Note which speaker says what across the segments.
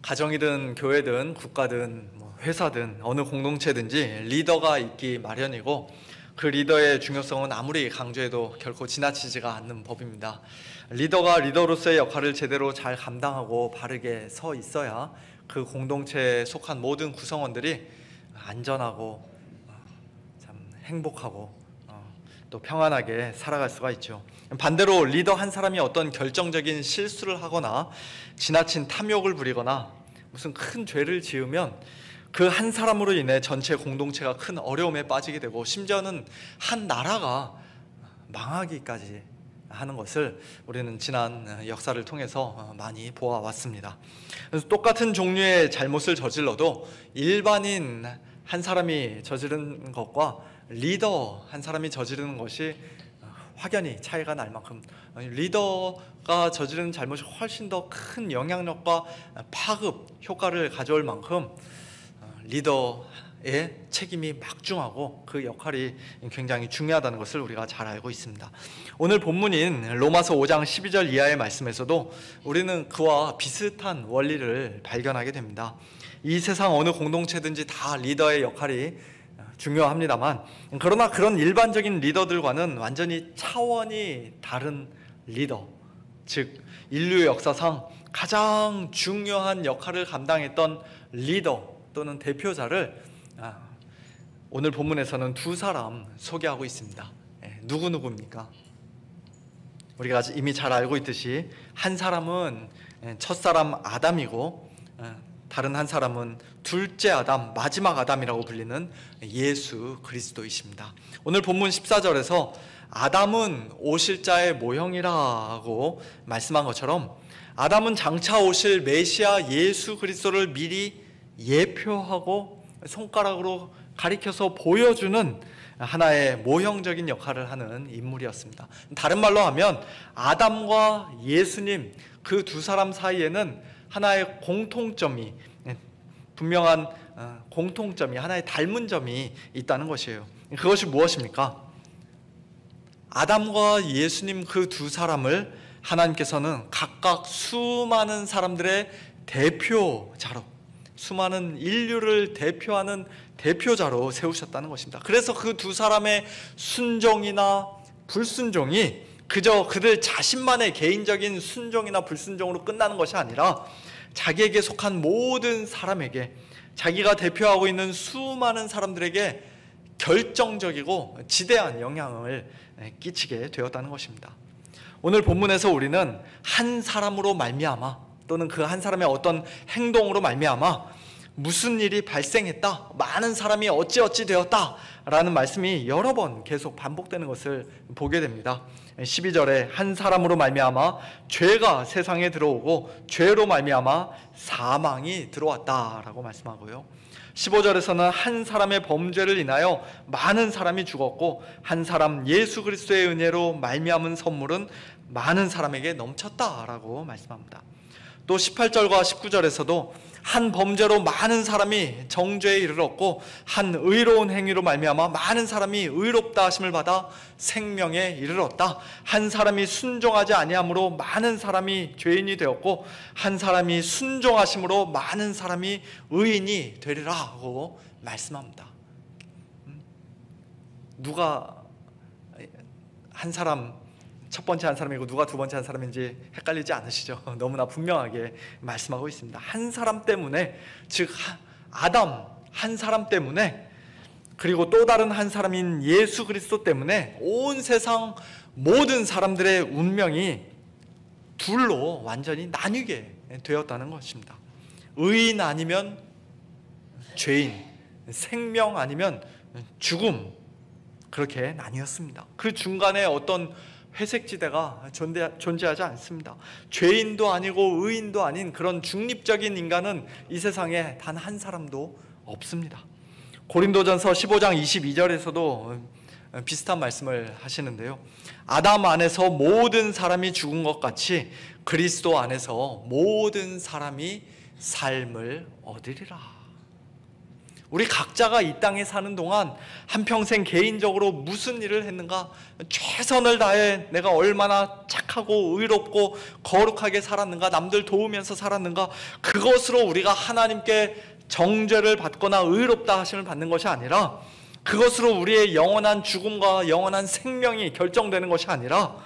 Speaker 1: 가정이든 교회든 국가든 회사든 어느 공동체든지 리더가 있기 마련이고, 그 리더의 중요성은 아무리 강조해도 결코 지나치지가 않는 법입니다. 리더가 리더로서의 역할을 제대로 잘 감당하고 바르게 서 있어야 그 공동체에 속한 모든 구성원들이 안전하고 참 행복하고 또 평안하게 살아갈 수가 있죠. 반대로 리더 한 사람이 어떤 결정적인 실수를 하거나 지나친 탐욕을 부리거나 무슨 큰 죄를 지으면 그 한 사람으로 인해 전체 공동체가 큰 어려움에 빠지게 되고, 심지어는 한 나라가 망하기까지 하는 것을 우리는 지난 역사를 통해서 많이 보아왔습니다. 그래서 똑같은 종류의 잘못을 저질러도 일반인 한 사람이 저지른 것과 리더 한 사람이 저지르는 것이 확연히 차이가 날 만큼, 리더가 저지르는 잘못이 훨씬 더 큰 영향력과 파급 효과를 가져올 만큼 리더의 책임이 막중하고 그 역할이 굉장히 중요하다는 것을 우리가 잘 알고 있습니다. 오늘 본문인 로마서 5장 12절 이하의 말씀에서도 우리는 그와 비슷한 원리를 발견하게 됩니다. 이 세상 어느 공동체든지 다 리더의 역할이 중요합니다만, 그러나 그런 일반적인 리더들과는 완전히 차원이 다른 리더, 즉 인류 역사상 가장 중요한 역할을 감당했던 리더 또는 대표자를 오늘 본문에서는 두 사람 소개하고 있습니다. 누구입니까? 우리가 이미 잘 알고 있듯이 한 사람은 첫사람 아담이고, 다른 한 사람은 둘째 아담, 마지막 아담이라고 불리는 예수 그리스도이십니다. 오늘 본문 14절에서 아담은 오실 자의 모형이라고 말씀한 것처럼, 아담은 장차 오실 메시아 예수 그리스도를 미리 예표하고 손가락으로 가리켜서 보여주는 하나의 모형적인 역할을 하는 인물이었습니다. 다른 말로 하면 아담과 예수님 그 두 사람 사이에는 하나의 공통점이, 분명한 공통점이, 하나의 닮은 점이 있다는 것이에요. 그것이 무엇입니까? 아담과 예수님 그 두 사람을 하나님께서는 각각 수많은 사람들의 대표자로, 수많은 인류를 대표하는 대표자로 세우셨다는 것입니다. 그래서 그 두 사람의 순종이나 불순종이 그저 그들 자신만의 개인적인 순종이나 불순종으로 끝나는 것이 아니라 자기에게 속한 모든 사람에게, 자기가 대표하고 있는 수많은 사람들에게 결정적이고 지대한 영향을 끼치게 되었다는 것입니다. 오늘 본문에서 우리는 한 사람으로 말미암아, 또는 그 한 사람의 어떤 행동으로 말미암아 무슨 일이 발생했다, 많은 사람이 어찌어찌 되었다 라는 말씀이 여러 번 계속 반복되는 것을 보게 됩니다. 12절에 한 사람으로 말미암아 죄가 세상에 들어오고 죄로 말미암아 사망이 들어왔다라고 말씀하고요, 15절에서는 한 사람의 범죄를 인하여 많은 사람이 죽었고 한 사람 예수 그리스도의 은혜로 말미암은 선물은 많은 사람에게 넘쳤다라고 말씀합니다. 또 18절과 19절에서도 한 범죄로 많은 사람이 정죄에 이르렀고 한 의로운 행위로 말미암아 많은 사람이 의롭다 하심을 받아 생명에 이르렀다. 한 사람이 순종하지 아니함으로 많은 사람이 죄인이 되었고 한 사람이 순종하심으로 많은 사람이 의인이 되리라 하고 말씀합니다. 누가 한 사람 첫 번째 한 사람이고 누가 두 번째 한 사람인지 헷갈리지 않으시죠? 너무나 분명하게 말씀하고 있습니다. 한 사람 때문에, 즉 아담 한 사람 때문에, 그리고 또 다른 한 사람인 예수 그리스도 때문에 온 세상 모든 사람들의 운명이 둘로 완전히 나뉘게 되었다는 것입니다. 의인 아니면 죄인, 생명 아니면 죽음, 그렇게 나뉘었습니다. 그 중간에 어떤 회색지대가 존재하지 않습니다. 죄인도 아니고 의인도 아닌 그런 중립적인 인간은 이 세상에 단 한 사람도 없습니다. 고린도전서 15장 22절에서도 비슷한 말씀을 하시는데요, 아담 안에서 모든 사람이 죽은 것 같이 그리스도 안에서 모든 사람이 삶을 얻으리라. 우리 각자가 이 땅에 사는 동안 한평생 개인적으로 무슨 일을 했는가? 최선을 다해 내가 얼마나 착하고 의롭고 거룩하게 살았는가? 남들 도우면서 살았는가? 그것으로 우리가 하나님께 정죄를 받거나 의롭다 하심을 받는 것이 아니라, 그것으로 우리의 영원한 죽음과 영원한 생명이 결정되는 것이 아니라,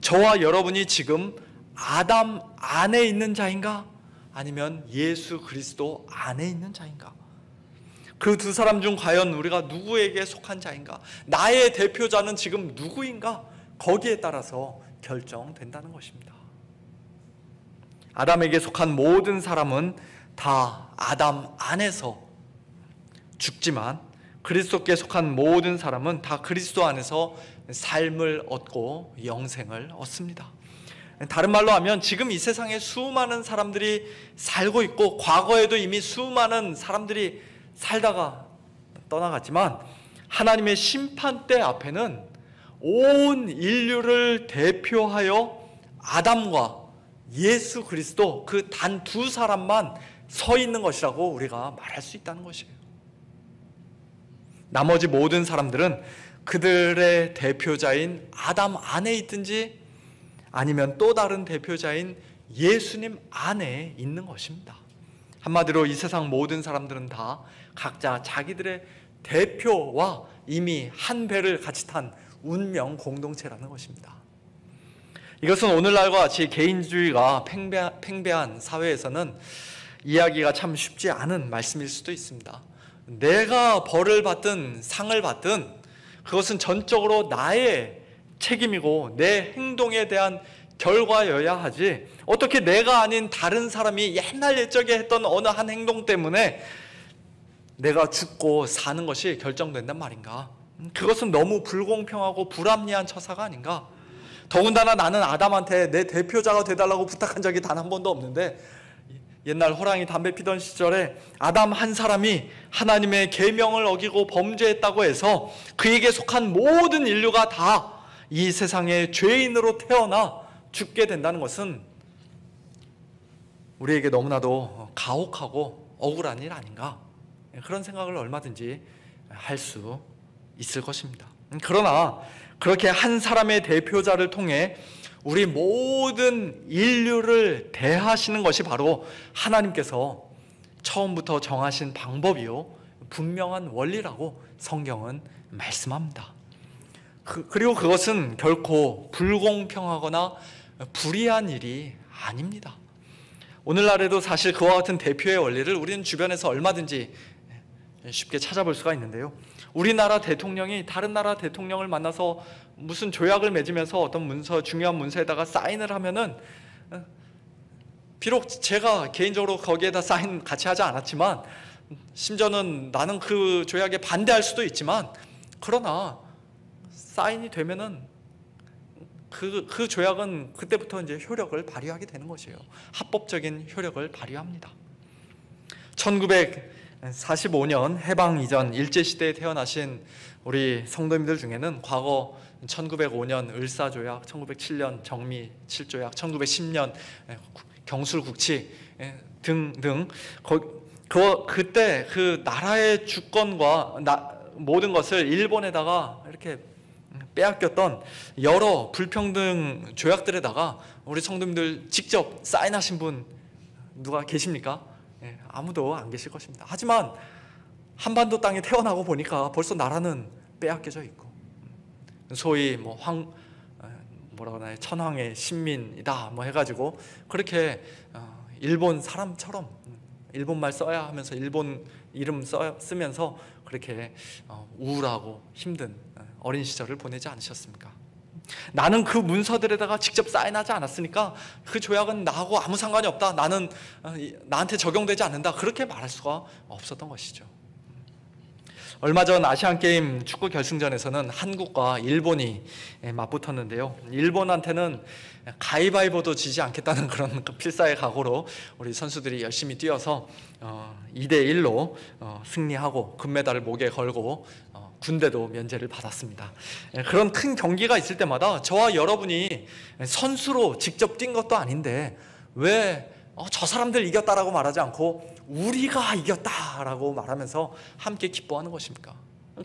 Speaker 1: 저와 여러분이 지금 아담 안에 있는 자인가? 아니면 예수 그리스도 안에 있는 자인가? 그 두 사람 중 과연 우리가 누구에게 속한 자인가? 나의 대표자는 지금 누구인가? 거기에 따라서 결정된다는 것입니다. 아담에게 속한 모든 사람은 다 아담 안에서 죽지만, 그리스도께 속한 모든 사람은 다 그리스도 안에서 삶을 얻고 영생을 얻습니다. 다른 말로 하면 지금 이 세상에 수많은 사람들이 살고 있고, 과거에도 이미 수많은 사람들이 살다가 떠나갔지만, 하나님의 심판대 앞에는 온 인류를 대표하여 아담과 예수 그리스도, 그 단 두 사람만 서 있는 것이라고 우리가 말할 수 있다는 것이에요. 나머지 모든 사람들은 그들의 대표자인 아담 안에 있든지 아니면 또 다른 대표자인 예수님 안에 있는 것입니다. 한마디로 이 세상 모든 사람들은 다 각자 자기들의 대표와 이미 한 배를 같이 탄 운명 공동체라는 것입니다. 이것은 오늘날과 같이 개인주의가 팽배한 사회에서는 이해하기가 참 쉽지 않은 말씀일 수도 있습니다. 내가 벌을 받든 상을 받든 그것은 전적으로 나의 책임이고 내 행동에 대한 결과여야 하지, 어떻게 내가 아닌 다른 사람이 옛날 옛적에 했던 어느 한 행동 때문에 내가 죽고 사는 것이 결정된단 말인가? 그것은 너무 불공평하고 불합리한 처사가 아닌가? 더군다나 나는 아담한테 내 대표자가 되달라고 부탁한 적이 단 한 번도 없는데, 옛날 호랑이 담배 피던 시절에 아담 한 사람이 하나님의 계명을 어기고 범죄했다고 해서 그에게 속한 모든 인류가 다 이 세상에 죄인으로 태어나 죽게 된다는 것은 우리에게 너무나도 가혹하고 억울한 일 아닌가? 그런 생각을 얼마든지 할 수 있을 것입니다. 그러나 그렇게 한 사람의 대표자를 통해 우리 모든 인류를 대하시는 것이 바로 하나님께서 처음부터 정하신 방법이요 분명한 원리라고 성경은 말씀합니다. 그리고 그것은 결코 불공평하거나 불의한 일이 아닙니다. 오늘날에도 사실 그와 같은 대표의 원리를 우리는 주변에서 얼마든지 쉽게 찾아볼 수가 있는데요, 우리나라 대통령이 다른 나라 대통령을 만나서 무슨 조약을 맺으면서 어떤 문서, 중요한 문서에다가 사인을 하면은, 비록 제가 개인적으로 거기에다 사인 같이 하지 않았지만, 심지어는 나는 그 조약에 반대할 수도 있지만, 그러나 사인이 되면은 그 조약은 그때부터 이제 효력을 발휘하게 되는 것이에요. 합법적인 효력을 발휘합니다. 1945년 해방 이전 일제시대에 태어나신 우리 성도님들 중에는 과거 1905년 을사조약, 1907년 정미 7조약, 1910년 경술국치 등등 그때 그 나라의 주권과 모든 것을 일본에다가 이렇게 빼앗겼던 여러 불평등 조약들에다가 우리 성도님들 직접 사인하신 분 누가 계십니까? 아무도 안 계실 것입니다. 하지만 한반도 땅에 태어나고 보니까 벌써 나라는 빼앗겨져 있고, 소위 뭐라고 하나요? 천황의 신민이다 뭐 해가지고 그렇게 일본 사람처럼 일본말 써야 하면서 일본 이름 쓰면서 그렇게 우울하고 힘든 어린 시절을 보내지 않으셨습니까? 나는 그 문서들에다가 직접 사인하지 않았으니까 그 조약은 나하고 아무 상관이 없다, 나는 나한테 적용되지 않는다, 그렇게 말할 수가 없었던 것이죠. 얼마 전 아시안게임 축구 결승전에서는 한국과 일본이 맞붙었는데요, 일본한테는 가위바위보도 지지 않겠다는 그런 필사의 각오로 우리 선수들이 열심히 뛰어서 2대1로 승리하고 금메달을 목에 걸고 군대도 면제를 받았습니다. 그런 큰 경기가 있을 때마다 저와 여러분이 선수로 직접 뛴 것도 아닌데 왜 저 사람들 이겼다라고 말하지 않고 우리가 이겼다라고 말하면서 함께 기뻐하는 것입니까?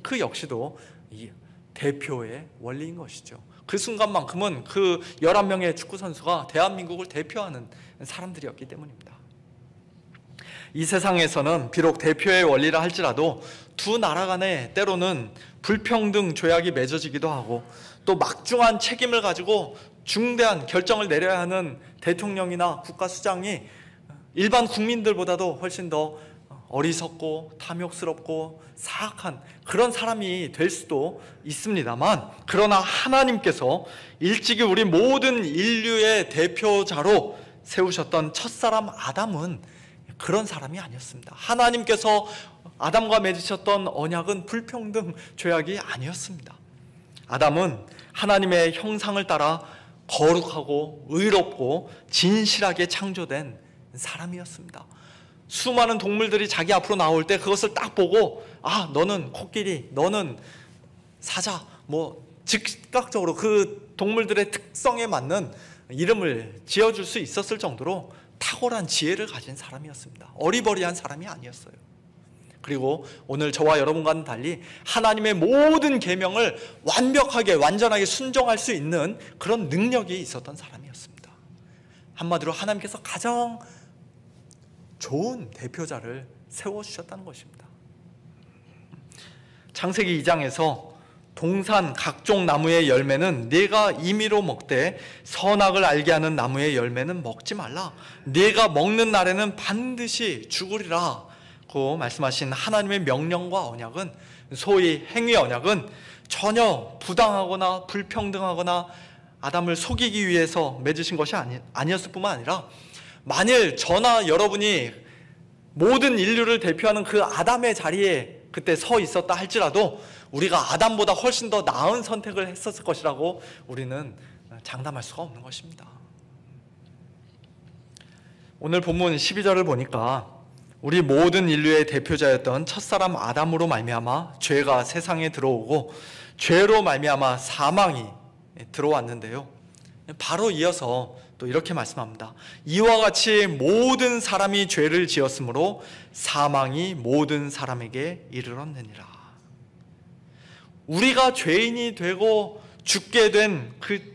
Speaker 1: 그 역시도 이 대표의 원리인 것이죠. 그 순간만큼은 그 11명의 축구 선수가 대한민국을 대표하는 사람들이었기 때문입니다. 이 세상에서는 비록 대표의 원리라 할지라도 두 나라 간에 때로는 불평등 조약이 맺어지기도 하고 또 막중한 책임을 가지고 중대한 결정을 내려야 하는 대통령이나 국가수장이 일반 국민들보다도 훨씬 더 어리석고 탐욕스럽고 사악한 그런 사람이 될 수도 있습니다만, 그러나 하나님께서 일찍이 우리 모든 인류의 대표자로 세우셨던 첫사람 아담은 그런 사람이 아니었습니다. 하나님께서 아담과 맺으셨던 언약은 불평등 조약이 아니었습니다. 아담은 하나님의 형상을 따라 거룩하고 의롭고 진실하게 창조된 사람이었습니다. 수많은 동물들이 자기 앞으로 나올 때 그것을 딱 보고 너는 코끼리, 너는 사자, 즉각적으로 그 동물들의 특성에 맞는 이름을 지어줄 수 있었을 정도로 탁월한 지혜를 가진 사람이었습니다. 어리버리한 사람이 아니었어요. 그리고 오늘 저와 여러분과는 달리 하나님의 모든 계명을 완벽하게 완전하게 순종할 수 있는 그런 능력이 있었던 사람이었습니다. 한마디로 하나님께서 가장 좋은 대표자를 세워주셨다는 것입니다. 창세기 2장에서 동산 각종 나무의 열매는 네가 임의로 먹되 선악을 알게 하는 나무의 열매는 먹지 말라. 네가 먹는 날에는 반드시 죽으리라 고 말씀하신 하나님의 명령과 언약은, 소위 행위 언약은 전혀 부당하거나 불평등하거나 아담을 속이기 위해서 맺으신 것이 아니었을 뿐만 아니라, 만일 저나 여러분이 모든 인류를 대표하는 그 아담의 자리에 그때 서 있었다 할지라도 우리가 아담보다 훨씬 더 나은 선택을 했었을 것이라고 우리는 장담할 수가 없는 것입니다. 오늘 본문 12절을 보니까 우리 모든 인류의 대표자였던 첫사람 아담으로 말미암아 죄가 세상에 들어오고 죄로 말미암아 사망이 들어왔는데요, 바로 이어서 또 이렇게 말씀합니다. 이와 같이 모든 사람이 죄를 지었으므로 사망이 모든 사람에게 이르렀느니라. 우리가 죄인이 되고 죽게 된 그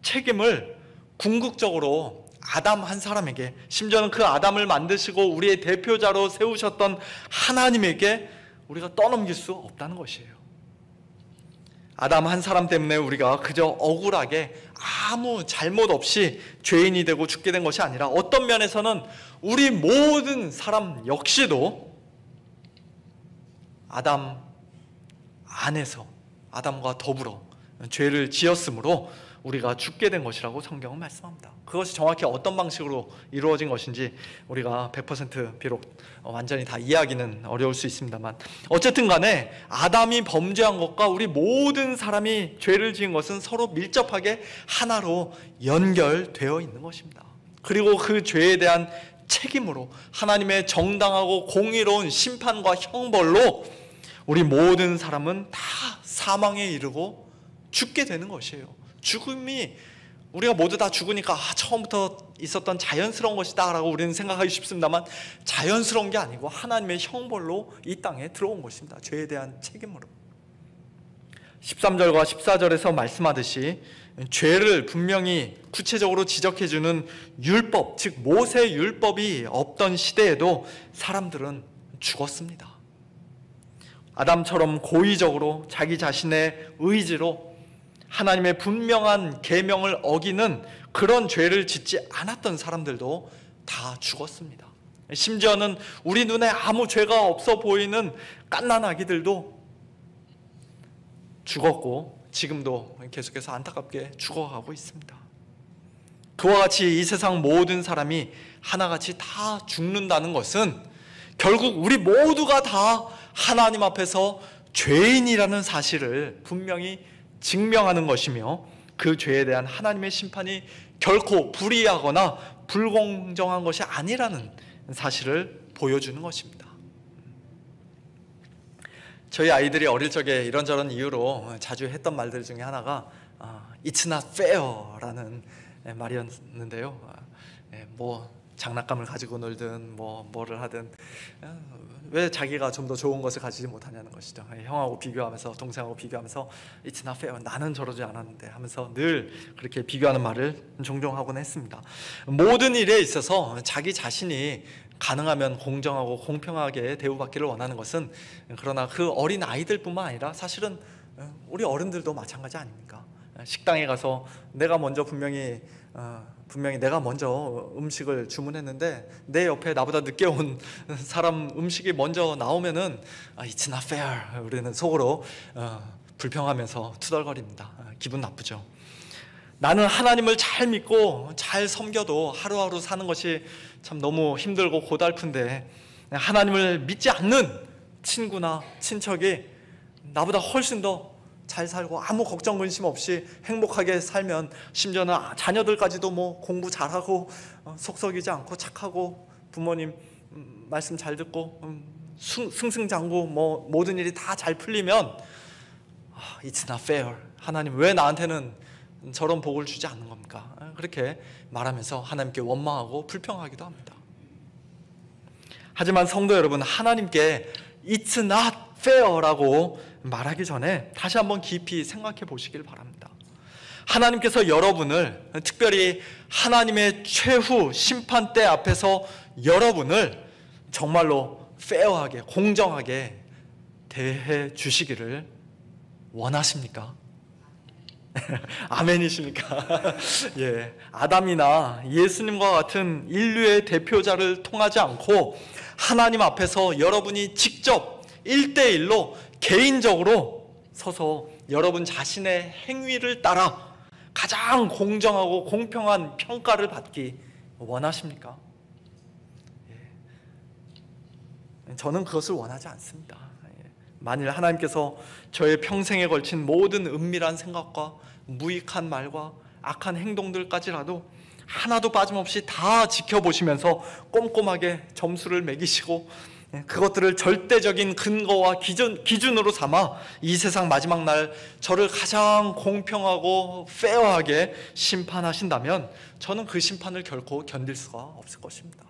Speaker 1: 책임을 궁극적으로 아담 한 사람에게, 심지어는 그 아담을 만드시고 우리의 대표자로 세우셨던 하나님에게 우리가 떠넘길 수 없다는 것이에요. 아담 한 사람 때문에 우리가 그저 억울하게 아무 잘못 없이 죄인이 되고 죽게 된 것이 아니라, 어떤 면에서는 우리 모든 사람 역시도 아담 안에서 아담과 더불어 죄를 지었으므로 우리가 죽게 된 것이라고 성경은 말씀합니다. 그것이 정확히 어떤 방식으로 이루어진 것인지 우리가 100% 비록 완전히 다 이해하기는 어려울 수 있습니다만, 어쨌든 간에 아담이 범죄한 것과 우리 모든 사람이 죄를 지은 것은 서로 밀접하게 하나로 연결되어 있는 것입니다. 그리고 그 죄에 대한 책임으로 하나님의 정당하고 공의로운 심판과 형벌로 우리 모든 사람은 다 사망에 이르고 죽게 되는 것이에요. 죽음이, 우리가 모두 다 죽으니까 처음부터 있었던 자연스러운 것이다 라고 우리는 생각하기 쉽습니다만, 자연스러운 게 아니고 하나님의 형벌로 이 땅에 들어온 것입니다. 죄에 대한 책임으로. 13절과 14절에서 말씀하듯이 죄를 분명히 구체적으로 지적해주는 율법, 즉 모세 율법이 없던 시대에도 사람들은 죽었습니다. 아담처럼 고의적으로 자기 자신의 의지로 하나님의 분명한 계명을 어기는 그런 죄를 짓지 않았던 사람들도 다 죽었습니다. 심지어는 우리 눈에 아무 죄가 없어 보이는 갓난 아기들도 죽었고 지금도 계속해서 안타깝게 죽어가고 있습니다. 그와 같이 이 세상 모든 사람이 하나같이 다 죽는다는 것은 결국 우리 모두가 다 하나님 앞에서 죄인이라는 사실을 분명히 증명하는 것이며, 그 죄에 대한 하나님의 심판이 결코 불의하거나 불공정한 것이 아니라는 사실을 보여주는 것입니다. 저희 아이들이 어릴 적에 이런저런 이유로 자주 했던 말들 중에 하나가 It's not fair 라는 말이었는데요, 장난감을 가지고 놀든 뭐를 하든 왜 자기가 좀 더 좋은 것을 가지지 못하냐는 것이죠. 형하고 비교하면서, 동생하고 비교하면서 It's not fair, 나는 저러지 않았는데 하면서 늘 그렇게 비교하는 말을 종종 하곤 했습니다. 모든 일에 있어서 자기 자신이 가능하면 공정하고 공평하게 대우받기를 원하는 것은, 그러나 그 어린 아이들뿐만 아니라 사실은 우리 어른들도 마찬가지 아닙니까? 식당에 가서 내가 먼저 분명히 내가 먼저 음식을 주문했는데 내 옆에 나보다 늦게 온 사람 음식이 먼저 나오면은 It's not fair, 우리는 속으로 불평하면서 투덜거립니다. 기분 나쁘죠. 나는 하나님을 잘 믿고 잘 섬겨도 하루하루 사는 것이 참 너무 힘들고 고달픈데, 하나님을 믿지 않는 친구나 친척이 나보다 훨씬 더 잘 살고 아무 걱정 근심 없이 행복하게 살면, 심지어는 자녀들까지도 공부 잘하고 속썩이지 않고 착하고 부모님 말씀 잘 듣고 승승장구 모든 일이 다 잘 풀리면 It's not fair, 하나님 왜 나한테는 저런 복을 주지 않는 겁니까? 그렇게 말하면서 하나님께 원망하고 불평하기도 합니다. 하지만 성도 여러분, 하나님께 It's not fair라고 말하기 전에 다시 한번 깊이 생각해 보시길 바랍니다. 하나님께서 여러분을, 특별히 하나님의 최후 심판대 앞에서 여러분을 정말로 페어하게, 공정하게 대해 주시기를 원하십니까? 아멘이십니까? 예, 아담이나 예수님과 같은 인류의 대표자를 통하지 않고 하나님 앞에서 여러분이 직접 1대1로 개인적으로 서서 여러분 자신의 행위를 따라 가장 공정하고 공평한 평가를 받기 원하십니까? 저는 그것을 원하지 않습니다. 만일 하나님께서 저의 평생에 걸친 모든 은밀한 생각과 무익한 말과 악한 행동들까지라도 하나도 빠짐없이 다 지켜보시면서 꼼꼼하게 점수를 매기시고 그것들을 절대적인 근거와 기준으로 삼아 이 세상 마지막 날 저를 가장 공평하고 페어하게 심판하신다면 저는 그 심판을 결코 견딜 수가 없을 것입니다.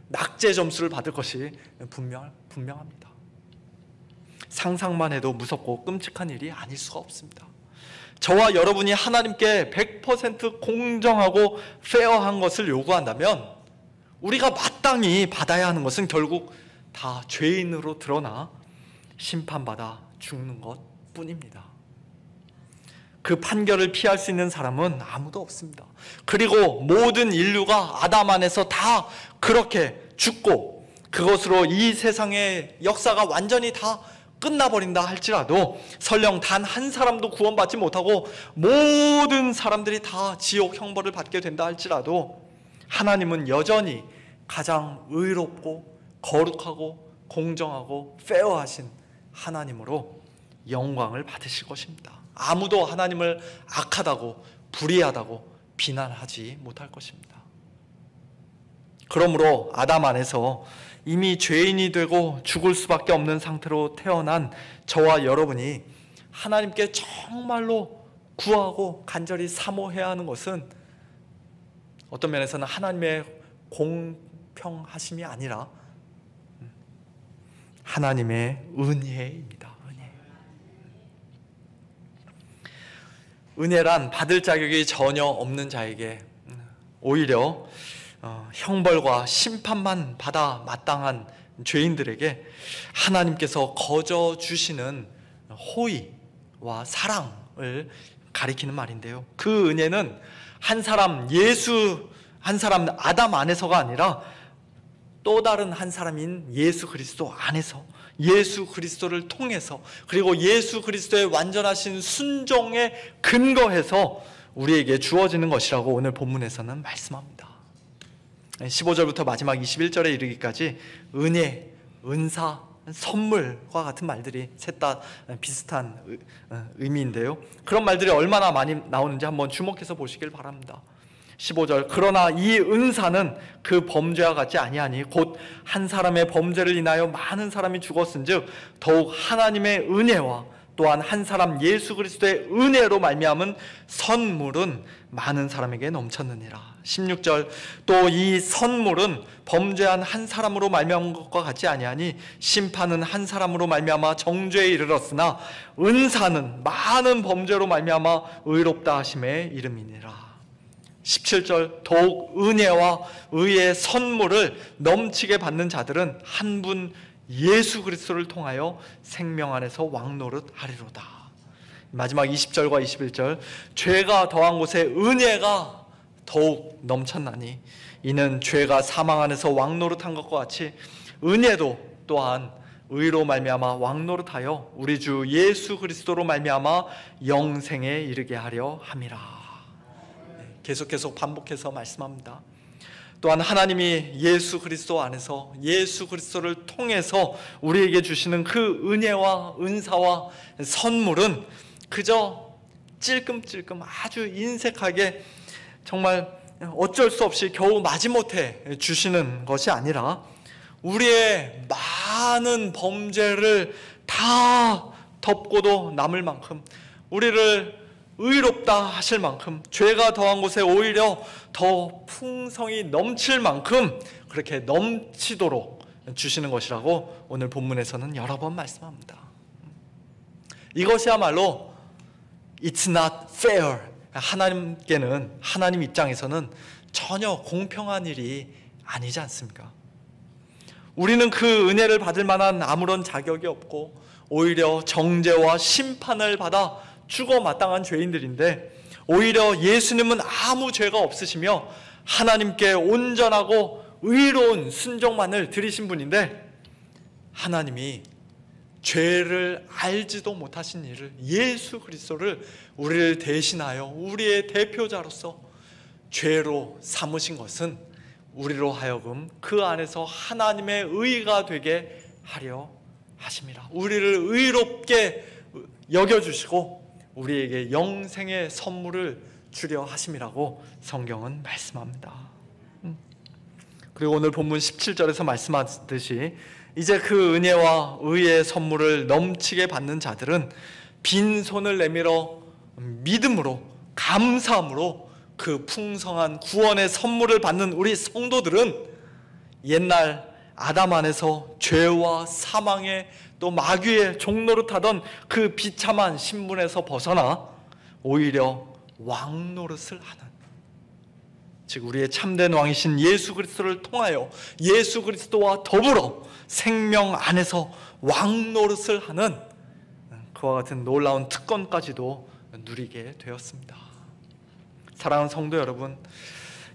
Speaker 1: 낙제 점수를 받을 것이 분명합니다. 상상만 해도 무섭고 끔찍한 일이 아닐 수가 없습니다. 저와 여러분이 하나님께 100% 공정하고 페어한 것을 요구한다면 우리가 마땅히 받아야 하는 것은 결국 다 죄인으로 드러나 심판받아 죽는 것뿐입니다. 그 판결을 피할 수 있는 사람은 아무도 없습니다. 그리고 모든 인류가 아담 안에서 다 그렇게 죽고 그것으로 이 세상의 역사가 완전히 다 끝나버린다 할지라도, 설령 단 한 사람도 구원받지 못하고 모든 사람들이 다 지옥 형벌을 받게 된다 할지라도 하나님은 여전히 가장 의롭고 거룩하고 공정하고 페어하신 하나님으로 영광을 받으실 것입니다. 아무도 하나님을 악하다고 불의하다고 비난하지 못할 것입니다. 그러므로 아담 안에서 이미 죄인이 되고 죽을 수밖에 없는 상태로 태어난 저와 여러분이 하나님께 정말로 구하고 간절히 사모해야 하는 것은 어떤 면에서는 하나님의 공평하심이 아니라 하나님의 은혜입니다. 은혜란 받을 자격이 전혀 없는 자에게 오히려 형벌과 심판만 받아 마땅한 죄인들에게 하나님께서 거저 주시는 호의와 사랑을 가리키는 말인데요, 그 은혜는 한 사람 아담 안에서가 아니라 또 다른 한 사람인 예수 그리스도 안에서, 예수 그리스도를 통해서, 그리고 예수 그리스도의 완전하신 순종에 근거해서 우리에게 주어지는 것이라고 오늘 본문에서는 말씀합니다. 15절부터 마지막 21절에 이르기까지 은혜, 은사, 선물과 같은 말들이 셋 다 비슷한 의미인데요, 그런 말들이 얼마나 많이 나오는지 한번 주목해서 보시길 바랍니다. 15절, 그러나 이 은사는 그 범죄와 같지 아니하니 곧 한 사람의 범죄를 인하여 많은 사람이 죽었은즉 더욱 하나님의 은혜와 또한 한 사람 예수 그리스도의 은혜로 말미암은 선물은 많은 사람에게 넘쳤느니라. 16절, 또 이 선물은 범죄한 한 사람으로 말미암은 것과 같지 아니하니 심판은 한 사람으로 말미암아 정죄에 이르렀으나 은사는 많은 범죄로 말미암아 의롭다 하심에 이름이니라. 17절, 더욱 은혜와 의의 선물을 넘치게 받는 자들은 한 분 예수 그리스도를 통하여 생명 안에서 왕노릇 하리로다. 마지막 20절과 21절, 죄가 더한 곳에 은혜가 더욱 넘쳤나니 이는 죄가 사망 안에서 왕노릇한 것과 같이 은혜도 또한 의로 말미암아 왕노릇하여 우리 주 예수 그리스도로 말미암아 영생에 이르게 하려 함이라. 계속 반복해서 말씀합니다. 또한 하나님이 예수 그리스도 안에서 예수 그리스도를 통해서 우리에게 주시는 그 은혜와 은사와 선물은 그저 찔끔찔끔 아주 인색하게 정말 어쩔 수 없이 겨우 마지못해 주시는 것이 아니라 우리의 많은 범죄를 다 덮고도 남을 만큼, 우리를 의롭다 하실 만큼, 죄가 더한 곳에 오히려 더 풍성이 넘칠 만큼 그렇게 넘치도록 주시는 것이라고 오늘 본문에서는 여러 번 말씀합니다. 이것이야말로 It's not fair. 하나님께는, 하나님 입장에서는 전혀 공평한 일이 아니지 않습니까? 우리는 그 은혜를 받을 만한 아무런 자격이 없고 오히려 정죄와 심판을 받아 죽어 마땅한 죄인들인데, 오히려 예수님은 아무 죄가 없으시며 하나님께 온전하고 의로운 순종만을 드리신 분인데, 하나님이 죄를 알지도 못하신 이를, 예수 그리스도를 우리를 대신하여 우리의 대표자로서 죄로 삼으신 것은 우리로 하여금 그 안에서 하나님의 의가 되게 하려 하심이라. 우리를 의롭게 여겨주시고 우리에게 영생의 선물을 주려 하심이라고 성경은 말씀합니다. 그리고 오늘 본문 17절에서 말씀하듯이 이제 그 은혜와 의의 선물을 넘치게 받는 자들은 빈손을 내밀어 믿음으로, 감사함으로 그 풍성한 구원의 선물을 받는 우리 성도들은 옛날 아담 안에서 죄와 사망의 또 마귀의 종노릇하던 그 비참한 신분에서 벗어나 오히려 왕노릇을 하는, 즉 우리의 참된 왕이신 예수 그리스도를 통하여 예수 그리스도와 더불어 생명 안에서 왕노릇을 하는 그와 같은 놀라운 특권까지도 누리게 되었습니다. 사랑하는 성도 여러분,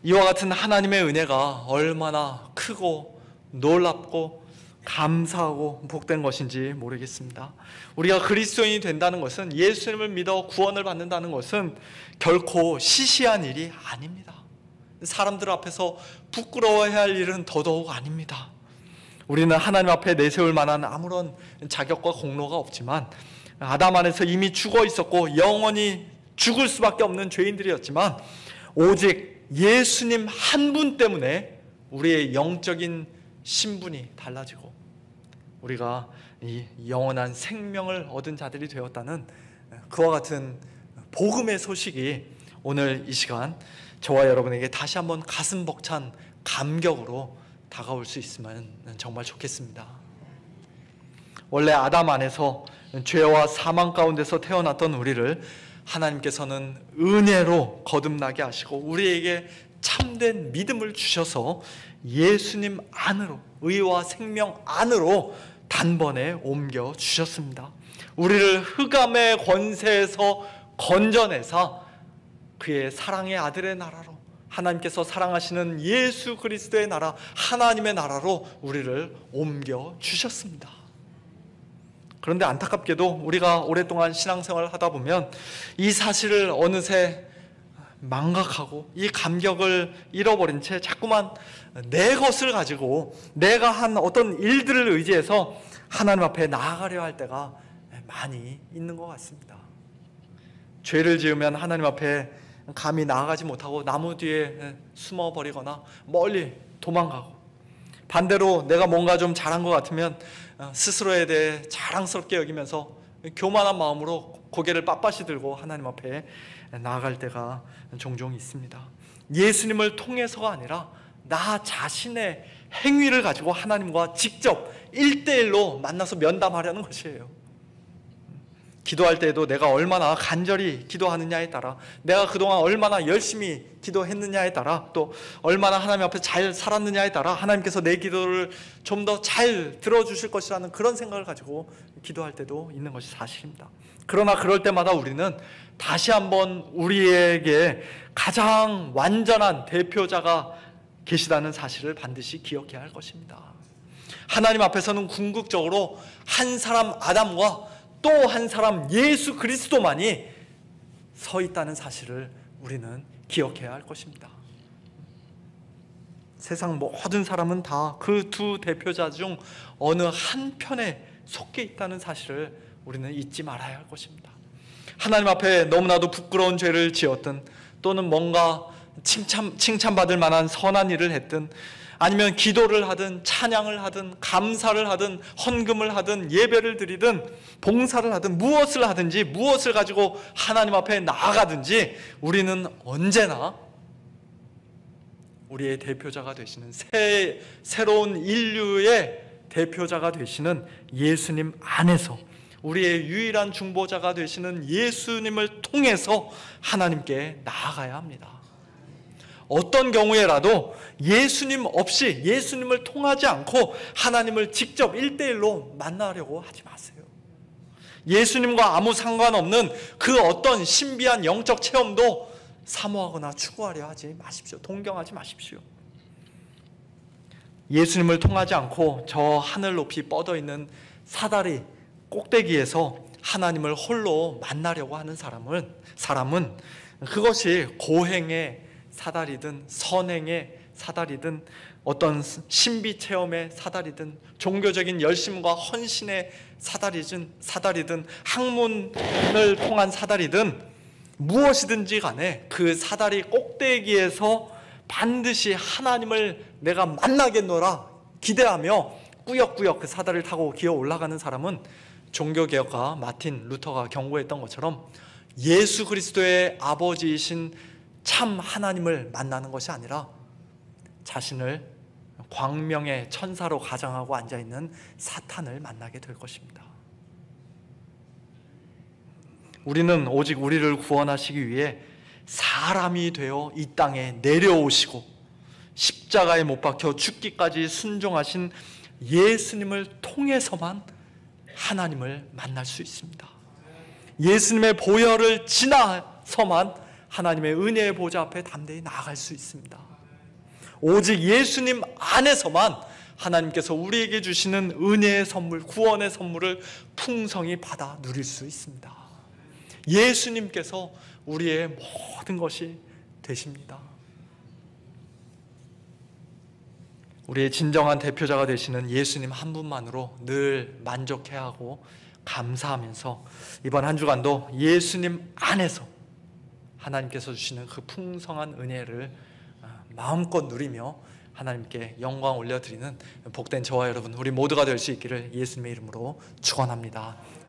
Speaker 1: 이와 같은 하나님의 은혜가 얼마나 크고 놀랍고 감사하고 복된 것인지 모르겠습니다. 우리가 그리스도인이 된다는 것은, 예수님을 믿어 구원을 받는다는 것은 결코 시시한 일이 아닙니다. 사람들 앞에서 부끄러워해야 할 일은 더더욱 아닙니다. 우리는 하나님 앞에 내세울 만한 아무런 자격과 공로가 없지만, 아담 안에서 이미 죽어 있었고 영원히 죽을 수밖에 없는 죄인들이었지만, 오직 예수님 한 분 때문에 우리의 영적인 신분이 달라지고 우리가 이 영원한 생명을 얻은 자들이 되었다는 그와 같은 복음의 소식이 오늘 이 시간 저와 여러분에게 다시 한번 가슴 벅찬 감격으로 다가올 수 있으면 정말 좋겠습니다. 원래 아담 안에서 죄와 사망 가운데서 태어났던 우리를 하나님께서는 은혜로 거듭나게 하시고 우리에게 참된 믿음을 주셔서 예수님 안으로, 의와 생명 안으로 단번에 옮겨 주셨습니다. 우리를 흑암의 권세에서 건져내사 그의 사랑의 아들의 나라로, 하나님께서 사랑하시는 예수 그리스도의 나라, 하나님의 나라로 우리를 옮겨 주셨습니다. 그런데 안타깝게도 우리가 오랫동안 신앙생활을 하다 보면 이 사실을 어느새 망각하고 이 감격을 잃어버린 채 자꾸만 내 것을 가지고 내가 한 어떤 일들을 의지해서 하나님 앞에 나아가려 할 때가 많이 있는 것 같습니다. 죄를 지으면 하나님 앞에 감히 나아가지 못하고 나무 뒤에 숨어버리거나 멀리 도망가고, 반대로 내가 뭔가 좀 잘한 것 같으면 스스로에 대해 자랑스럽게 여기면서 교만한 마음으로 고개를 빳빳이 들고 하나님 앞에 나아갈 때가 종종 있습니다. 예수님을 통해서가 아니라 나 자신의 행위를 가지고 하나님과 직접 1대1로 만나서 면담하려는 것이에요. 기도할 때에도 내가 얼마나 간절히 기도하느냐에 따라, 내가 그동안 얼마나 열심히 기도했느냐에 따라, 또 얼마나 하나님 앞에 잘 살았느냐에 따라 하나님께서 내 기도를 좀 더 잘 들어주실 것이라는 그런 생각을 가지고 기도할 때도 있는 것이 사실입니다. 그러나 그럴 때마다 우리는 다시 한번 우리에게 가장 완전한 대표자가 계시다는 사실을 반드시 기억해야 할 것입니다. 하나님 앞에서는 궁극적으로 한 사람 아담과 또 한 사람 예수 그리스도만이 서 있다는 사실을 우리는 기억해야 할 것입니다. 세상 모든 사람은 다 그 두 대표자 중 어느 한 편에 속해 있다는 사실을 우리는 잊지 말아야 할 것입니다. 하나님 앞에 너무나도 부끄러운 죄를 지었든, 또는 뭔가 칭찬받을 만한 선한 일을 했든, 아니면 기도를 하든 찬양을 하든 감사를 하든 헌금을 하든 예배를 드리든 봉사를 하든 무엇을 하든지, 무엇을 가지고 하나님 앞에 나아가든지, 우리는 언제나 우리의 대표자가 되시는 새로운 인류의 대표자가 되시는 예수님 안에서, 우리의 유일한 중보자가 되시는 예수님을 통해서 하나님께 나아가야 합니다. 어떤 경우에라도 예수님 없이, 예수님을 통하지 않고 하나님을 직접 1대1로 만나려고 하지 마세요. 예수님과 아무 상관없는 그 어떤 신비한 영적 체험도 사모하거나 추구하려 하지 마십시오. 동경하지 마십시오. 예수님을 통하지 않고 저 하늘 높이 뻗어 있는 사다리 꼭대기에서 하나님을 홀로 만나려고 하는 사람은 그것이 고행의 사다리든 선행의 사다리든 어떤 신비 체험의 사다리든 종교적인 열심과 헌신의 사다리든 학문을 통한 사다리든 무엇이든지 간에 그 사다리 꼭대기에서 반드시 하나님을 내가 만나겠노라 기대하며 꾸역꾸역 그 사다리를 타고 기어 올라가는 사람은 종교개혁가 마틴 루터가 경고했던 것처럼 예수 그리스도의 아버지이신 참 하나님을 만나는 것이 아니라 자신을 광명의 천사로 가장하고 앉아있는 사탄을 만나게 될 것입니다. 우리는 오직 우리를 구원하시기 위해 사람이 되어 이 땅에 내려오시고 십자가에 못 박혀 죽기까지 순종하신 예수님을 통해서만 하나님을 만날 수 있습니다. 예수님의 보혈을 지나서만 하나님의 은혜의 보좌 앞에 담대히 나아갈 수 있습니다. 오직 예수님 안에서만 하나님께서 우리에게 주시는 은혜의 선물, 구원의 선물을 풍성히 받아 누릴 수 있습니다. 예수님께서 우리의 모든 것이 되십니다. 우리의 진정한 대표자가 되시는 예수님 한 분만으로 늘 만족해야 하고 감사하면서 이번 한 주간도 예수님 안에서 하나님께서 주시는 그 풍성한 은혜를 마음껏 누리며 하나님께 영광 올려드리는 복된 저와 여러분, 우리 모두가 될 수 있기를 예수님의 이름으로 축원합니다.